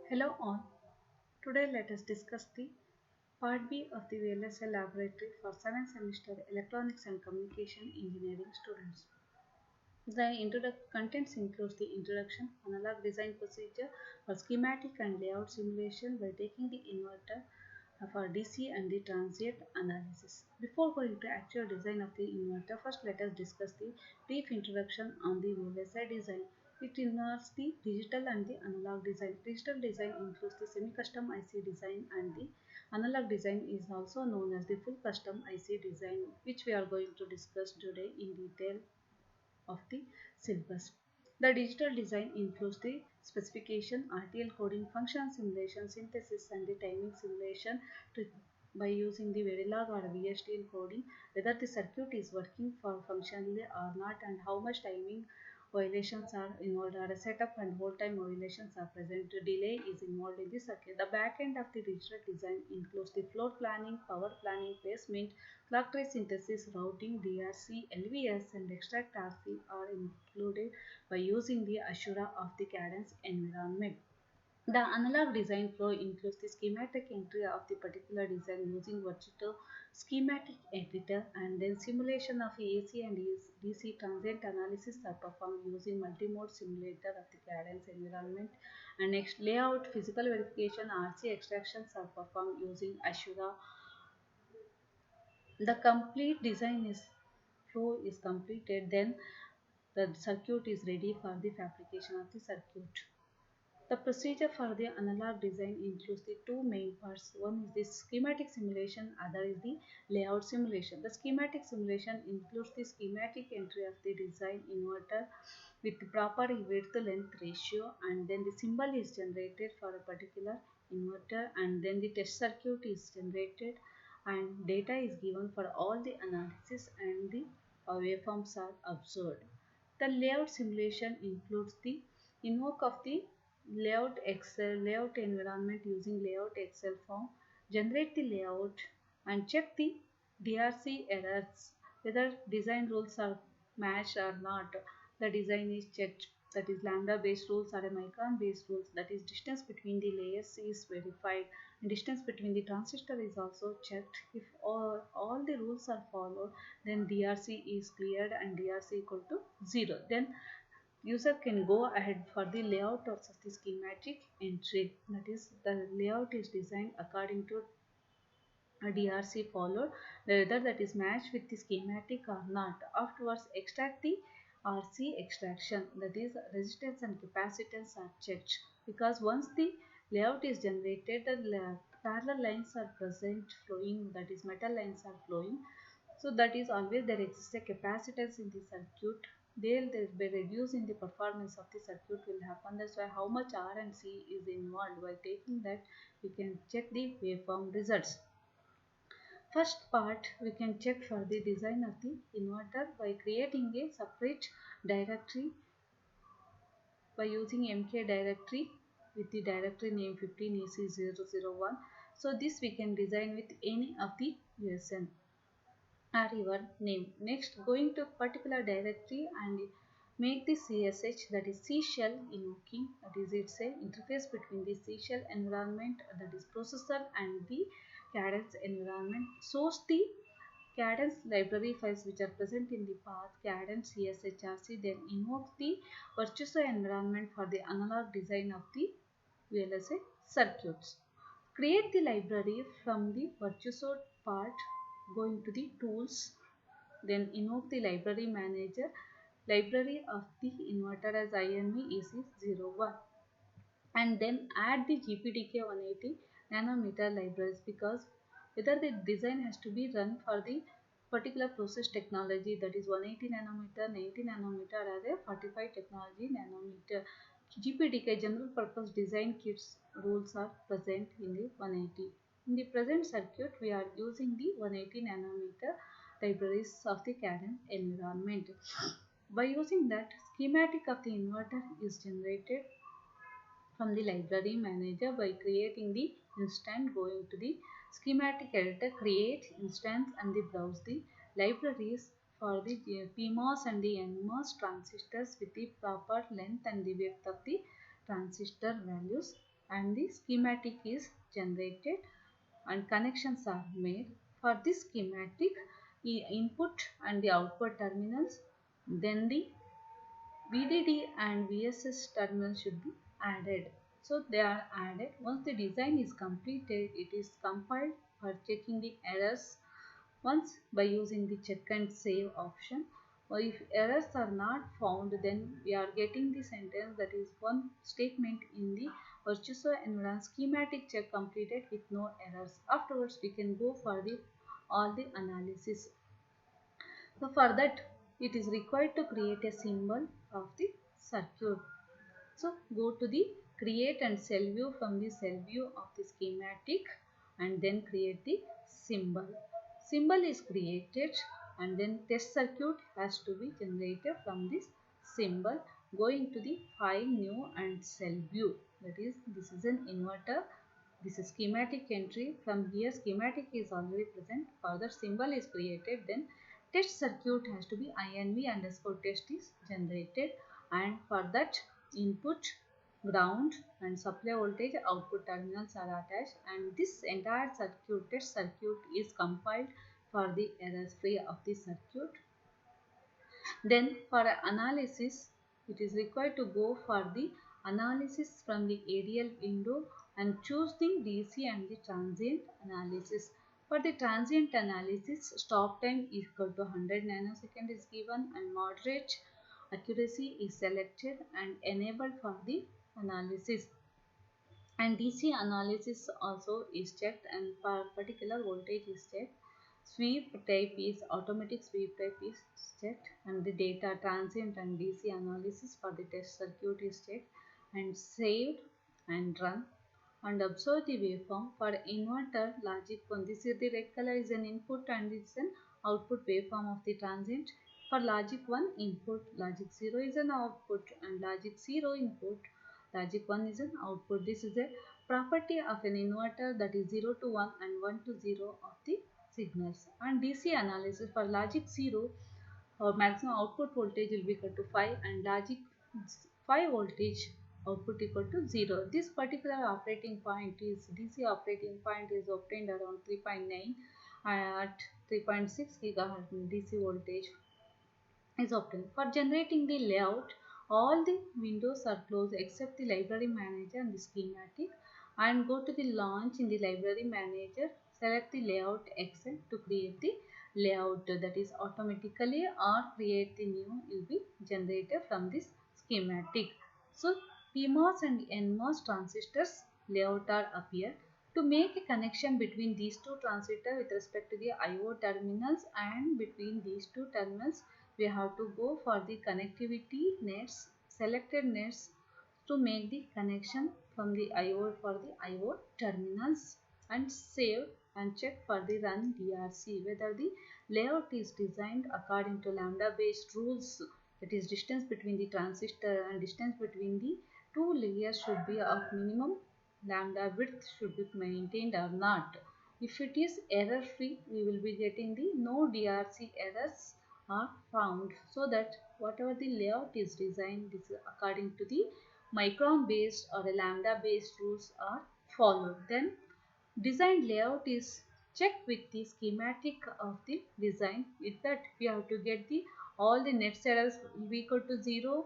Hello all. Today let us discuss the Part B of the VLSI Laboratory for 7th semester Electronics and Communication Engineering students. The contents includes the introduction, analog design procedure for schematic and layout simulation by taking the inverter for DC and the transient analysis. Before going to actual design of the inverter, first let us discuss the brief introduction on the VLSI design. It involves the digital and the analog design. Digital design includes the semi-custom IC design, and the analog design is also known as the full custom IC design, which we are going to discuss today in detail of the syllabus. The digital design includes the specification, RTL coding, function simulation, synthesis, and the timing simulation to, by using the Verilog or VHDL coding, whether the circuit is working for functionally or not, and how much timing violations are involved, or a setup and hold time violations are present. The delay is involved in the circuit. The back end of the digital design includes the floor planning, power planning, placement, clock tree synthesis, routing, DRC, LVS, and extract RC are included by using the Ashura of the Cadence environment. The analog design flow includes the schematic entry of the particular design using Virtuto schematic editor, and then simulation of AC and DC transient analysis are performed using multimode simulator of the Cadence environment, and next layout physical verification RC extractions are performed using Ashura. The complete design is flow is completed, then the circuit is ready for the fabrication of the circuit. The procedure for the analog design includes the two main parts. One is the schematic simulation, other is the layout simulation. The schematic simulation includes the schematic entry of the design inverter with the proper width length ratio, and then the symbol is generated for a particular inverter, and then the test circuit is generated and data is given for all the analysis, and the waveforms are observed. The layout simulation includes the invoke of the layout environment using layout Excel form, generate the layout and check the DRC errors, whether design rules are matched or not. The design is checked, that is lambda based rules or a micron based rules, that is distance between the layers is verified, and distance between the transistor is also checked. If all the rules are followed, then DRC is cleared and DRC equal to 0. Then user can go ahead for the layout of the schematic entry, that is the layout is designed according to a DRC followed, whether that is matched with the schematic or not. Afterwards extract the RC extraction, that is resistance and capacitance are checked, because once the layout is generated, the parallel lines are present flowing, that is metal lines are flowing, so that is always there exists a capacitance in the circuit. They'll be reducing the performance of the circuit will happen. That's why how much R and C is involved. By taking that, we can check the waveform results. First part, we can check for the design of the inverter by creating a separate directory by using MK directory with the directory name 15AC001. So this we can design with any of the USN or your name. Next, going to particular directory and make the CSH, that is C shell invoking, that is it's a interface between the C shell environment, that is processor, and the Cadence environment. Source the Cadence library files which are present in the path Cadence CSHRC, then invoke the Virtuoso environment for the analog design of the VLSI circuits. Create the library from the Virtuoso part, going to the tools, then invoke the library manager, library of the inverter as INV-EC01, and then add the GPDK 180 nanometer libraries, because whether the design has to be run for the particular process technology, that is 180 nanometer, 90 nanometer, or a 45 technology nanometer. GPDK general purpose design kits rules are present in the 180. In the present circuit, we are using the 180 nanometer libraries of the Cadence environment. By using that, schematic of the inverter is generated from the library manager by creating the instance, going to the schematic editor, create instance, and the browse the libraries for the PMOS and the NMOS transistors with the proper length and the width of the transistor values. and the schematic is generated and connections are made. For this schematic, input and the output terminals, then the VDD and VSS terminals should be added. So they are added. Once the design is completed, it is compiled for checking the errors once by using the check and save option. Or if errors are not found, then we are getting the sentence that is one statement in the Virtuoso Environment schematic check completed with no errors. Afterwards, we can go for the all the analysis. So for that, it is required to create a symbol of the circuit. So go to the create and cell view from the cell view of the schematic and then create the symbol. Symbol is created and then test circuit has to be generated from this symbol. Going to the file new and cell view. That is, this is an inverter. This is schematic entry. From here schematic is already present. Further symbol is created. Then test circuit has to be inv underscore test is generated, and for that input, ground and supply voltage output terminals are attached, and this entire circuit test circuit is compiled for the errors free of the circuit. Then for analysis, it is required to go for the analysis from the ADL window and choose the DC and the transient analysis. For the transient analysis, stop time is equal to 100 nanosecond is given and moderate accuracy is selected and enabled for the analysis. And DC analysis also is checked, and for particular voltage is checked. Sweep type is automatic sweep type is checked, and the data transient and DC analysis for the test circuit is checked and saved and run. And observe the waveform for inverter logic 1. This is the red color is an input and it's an output waveform of the transient. For logic 1 input, logic 0 is an output, and logic 0 input, logic 1 is an output. This is a property of an inverter, that is 0 to 1 and 1 to 0 of the signals. And DC analysis for logic 0, our maximum output voltage will be equal to 5 and logic 5 voltage output equal to 0. This particular operating point is DC operating point is obtained around 3.9 at 3.6 GHz DC voltage is obtained. For generating the layout, all the windows are closed except the library manager and the schematic, and go to the launch in the library manager, select the layout Excel to create the layout, that is automatically or create the new will be generated from this schematic. So PMOS and NMOS transistors layout are appear. To make a connection between these two transistors with respect to the IO terminals and between these two terminals, we have to go for the connectivity nets, selected nets to make the connection from the IO for the IO terminals, and save and check for the run DRC whether the layout is designed according to lambda based rules, that is distance between the transistor and distance between the two layers should be of minimum lambda width should be maintained or not. If it is error free, we will be getting the no DRC errors are found, so that whatever the layout is designed, this is according to the micron based or a lambda based rules are followed. Then design layout is checked with the schematic of the design. With that we have to get the all the net errors will be equal to 0,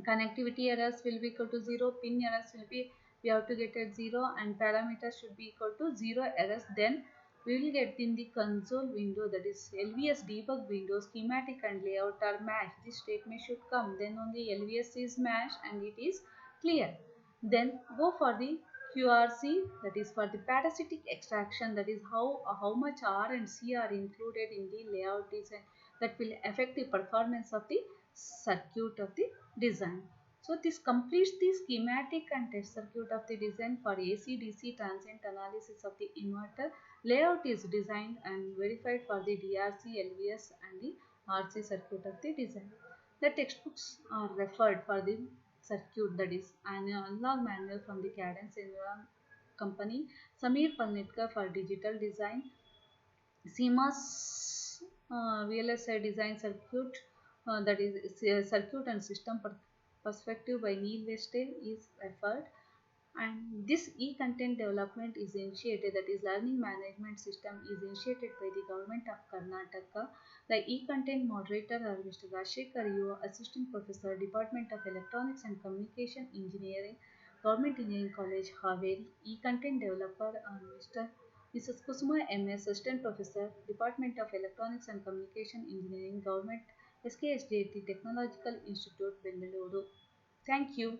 connectivity errors will be equal to 0, pin errors will be, we have to get at 0, and parameters should be equal to 0 errors. Then we will get in the console window, that is LVS debug window, schematic and layout are matched. This statement should come, then only LVS is matched and it is clear. Then go for the QRC, that is for the parasitic extraction, that is how much R and C are included in the layout design, that will affect the performance of the circuit of the design. So this completes the schematic and test circuit of the design for AC-DC transient analysis of the inverter. Layout is designed and verified for the DRC, LVS and the RC circuit of the design. The textbooks are referred for the circuit, that is an analog manual from the Cadence Environ company, Samir Palnitkar for digital design, CMOS VLSI design circuit, that is circuit and system perspective by Neil Westdale is referred. And this e-content development is initiated, that is learning management system is initiated by the government of Karnataka. The e-content moderator are Mr. Rashekar Yuva, Assistant Professor, Department of Electronics and Communication Engineering, Government Engineering College, Haveri. E-content developer are Mrs. Kusuma MS, Assistant Professor, Department of Electronics and Communication Engineering, Government SKSJT Technological Institute, Bengaluru. Thank you.